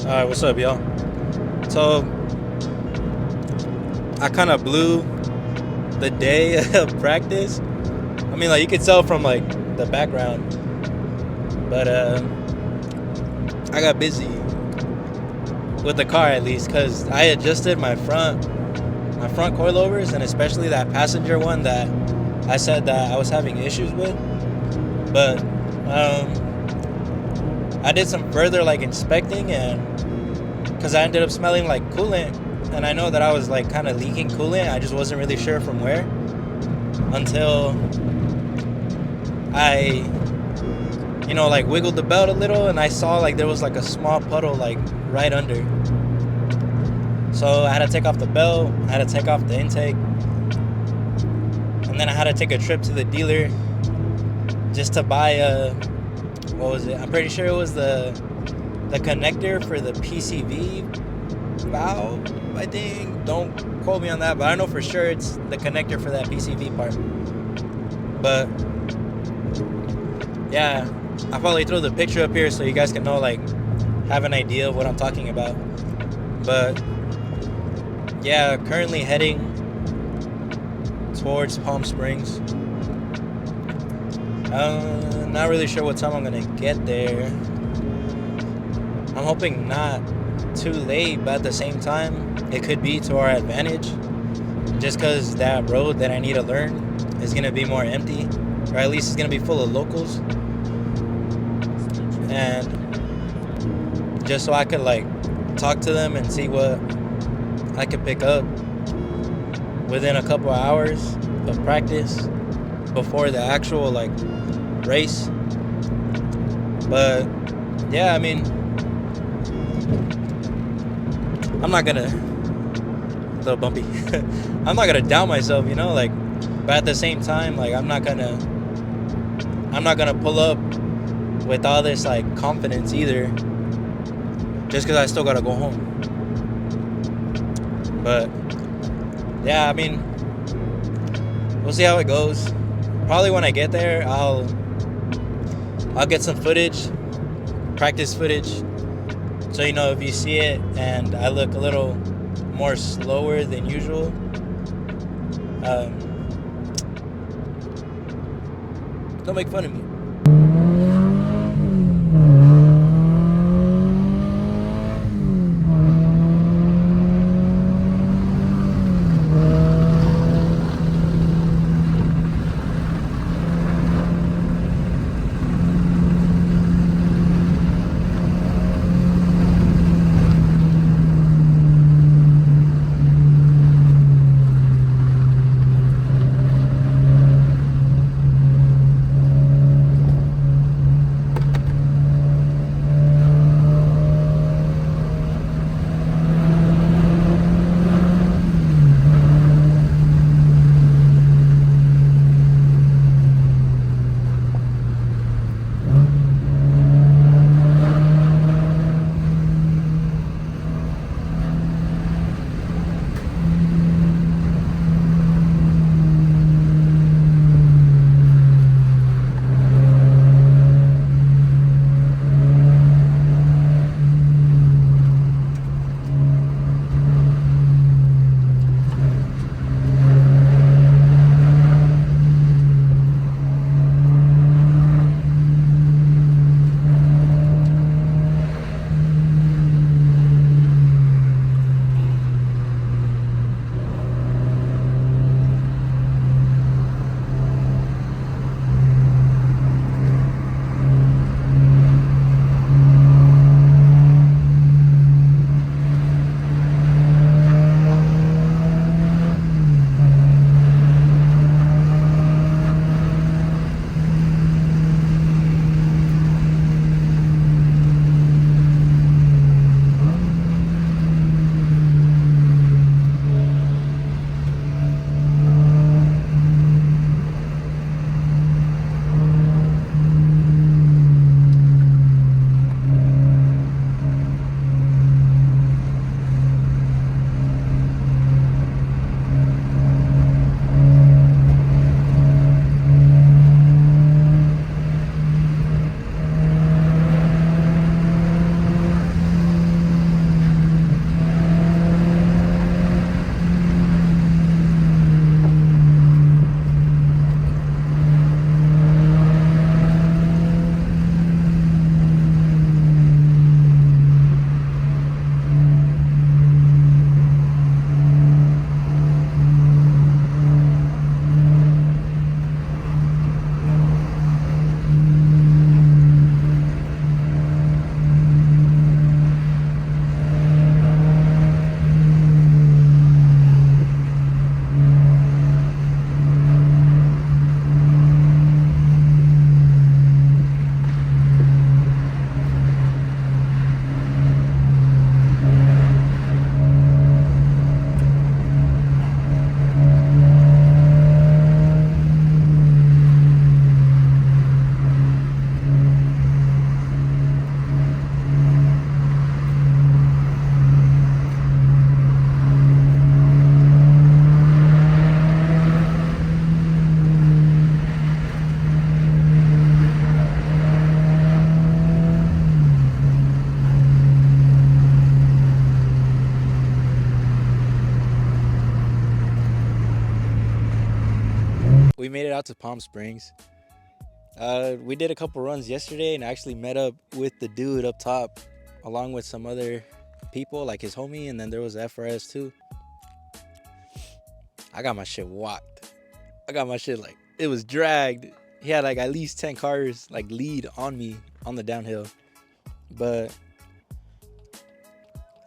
Alright, what's up, y'all? So, I kind of blew the day of practice. I mean, like, you could tell from, like, the background. But, I got busy with the car, at least, because I adjusted my front coilovers, and especially that passenger one that I said that I was having issues with. But, I did some further, like, inspecting, and because I ended up smelling like coolant, and I know that I was like kind of leaking coolant. I just wasn't really sure from where until I, like wiggled the belt a little, and I saw like there was like a small puddle like right under. So I had to take off the belt, I had to take off the intake, and then I had to take a trip to the dealer just to buy what was it? I'm pretty sure it was the connector for the PCV valve, I think. Don't quote me on that, but I know for sure it's the connector for that PCV part. But yeah, I'll probably throw the picture up here so you guys can know, like, have an idea of what I'm talking about. But yeah, currently heading towards Palm Springs. Not really sure what time I'm gonna get there. I'm hoping not too late, but at the same time, it could be to our advantage, just because that road that I need to learn is going to be more empty, or at least it's going to be full of locals. And just so I could like talk to them and see what I could pick up within a couple of hours of practice before the actual like race. But yeah, I mean, I'm not gonna, a little bumpy. I'm not gonna doubt myself, like, but at the same time, like, I'm not gonna pull up with all this like confidence either, just because I still gotta go home. But yeah, I mean, we'll see how it goes. Probably when I get there, I'll get some footage, practice footage. So, if you see it and I look a little more slower than usual, don't make fun of me. out to Palm Springs. We did a couple runs yesterday, and I actually met up with the dude up top, along with some other people, like his homie, and then there was FRS too. I got my shit walked. I got my shit like it was dragged. He had like at least 10 cars like lead on me on the downhill, but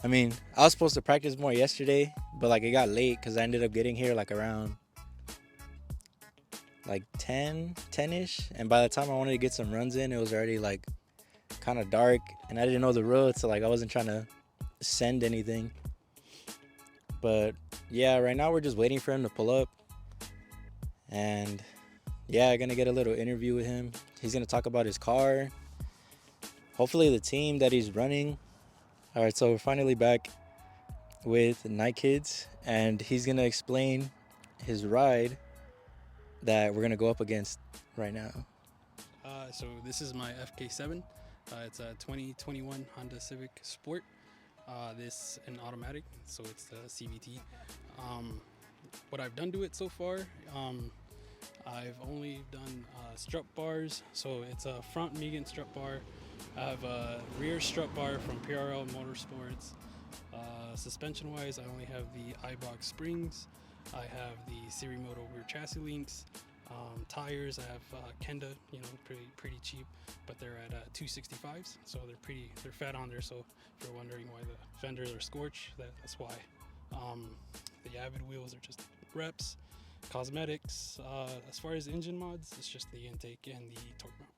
I mean, I was supposed to practice more yesterday, but like it got late because I ended up getting here like around like 10-ish, and by the time I wanted to get some runs in, it was already like kind of dark, and I didn't know the road, so like I wasn't trying to send anything. But yeah, right now we're just waiting for him to pull up, and yeah, I'm gonna get a little interview with him. He's gonna talk about his car, hopefully the team that he's running. All right, so we're finally back with Night Kids, and he's gonna explain his ride that we're gonna go up against right now. So this is my FK7. It's a 2021 Honda Civic Sport. This an automatic, so it's the CVT. What I've done to it so far, I've only done strut bars. So it's a front Megan strut bar. I have a rear strut bar from PRL Motorsports. Suspension-wise, I only have the iBox springs. I have the Sirimoto rear chassis links. Tires, I have Kenda, pretty cheap, but they're at 265s, so they're fat on there. So if you're wondering why the fenders are scorched, that's why. The Avid wheels are just reps. Cosmetics, as far as engine mods, it's just the intake and the torque mount.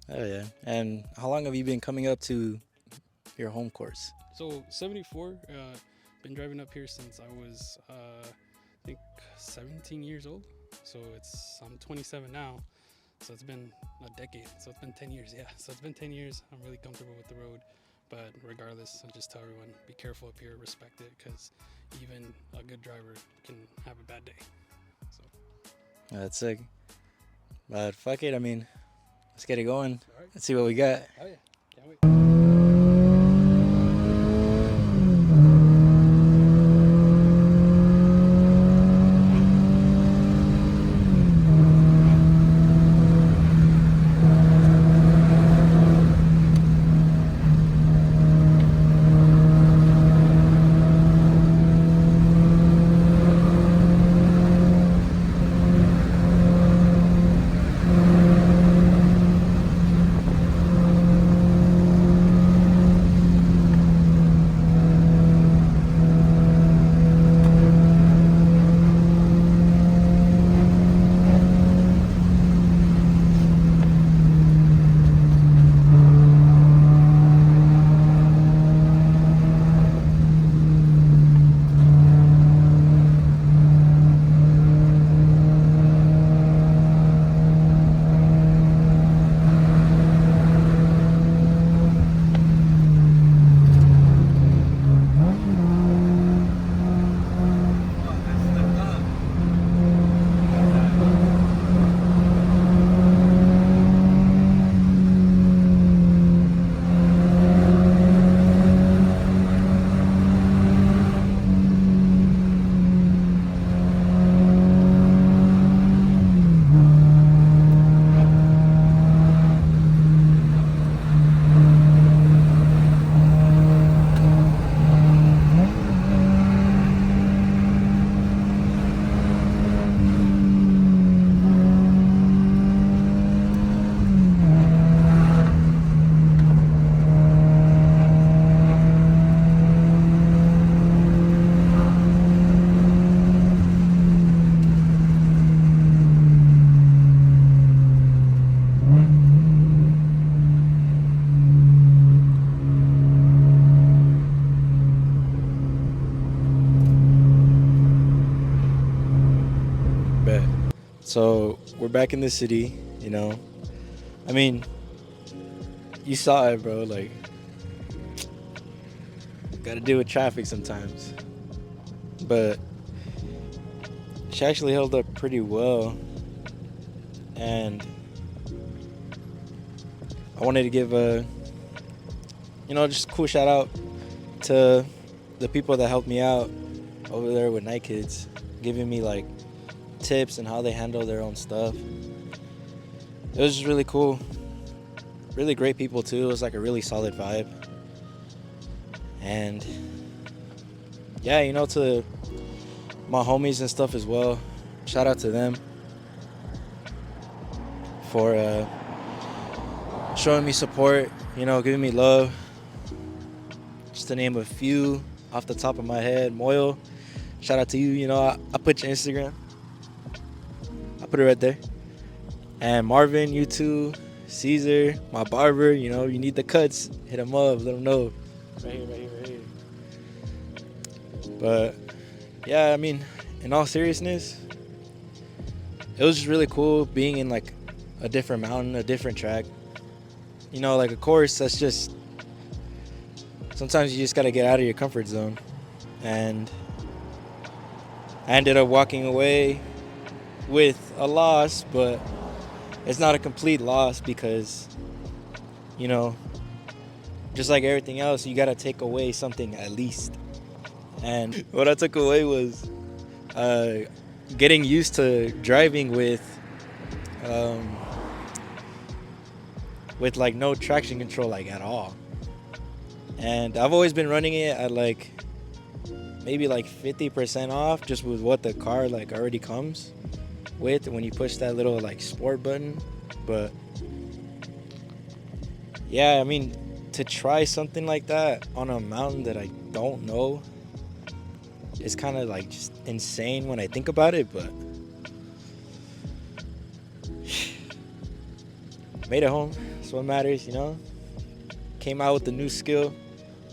Oh yeah. And how long have you been coming up to your home course? So 74, been driving up here since I was I think 17 years old. So I'm 27 now, so it's been a decade. So it's been 10 years, yeah. So it's been 10 years. I'm really comfortable with the road, but regardless, I just tell everyone, be careful up here, respect it, because even a good driver can have a bad day. So That's sick. But fuck it, I mean, let's get it going. all right. Let's see what we got. Oh yeah, can't wait. So we're back in the city, you know. I mean, you saw it, bro. Like, gotta deal with traffic sometimes. But she actually held up pretty well. And I wanted to give a, just a cool shout out to the people that helped me out over there with Night Kids, giving me like tips and how they handle their own stuff. It was just really cool. Really great people too. It was like a really solid vibe. And yeah, you know, to my homies and stuff as well, shout out to them for showing me support, you know, giving me love. Just to name a few off the top of my head. Moyle, shout out to you. You know, I put your Instagram. I put it right there. And Marvin, you too. Caesar, my barber, you know, you need the cuts, hit him up, let him know. Right here, right here, right here. But yeah, I mean, in all seriousness, it was just really cool being in like a different mountain, a different track. You know, like a course that's just, sometimes you just got to get out of your comfort zone. And I ended up walking away with a loss, but it's not a complete loss because, you know, just like everything else, you got to take away something at least. And what I took away was getting used to driving with like no traction control like at all. And I've always been running it at like maybe like 50% off just with what the car like already comes with when you push that little like sport button. But yeah, I mean, to try something like that on a mountain that I don't know is kind of like just insane when I think about it, but made it home. That's what matters, you know. Came out with a new skill.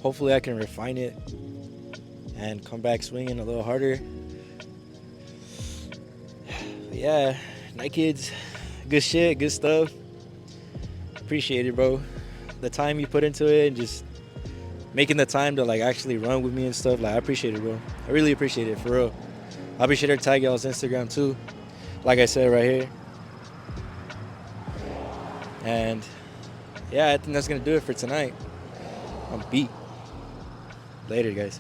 Hopefully I can refine it and come back swinging a little harder. But yeah, Night Kids, good shit, good stuff. Appreciate it, bro. The time you put into it and just making the time to like actually run with me and stuff, like I appreciate it, bro. I really appreciate it, for real. I'll be sure to tag y'all's Instagram too, like I said right here. And yeah, I think that's gonna do it for tonight. I'm beat. Later, guys.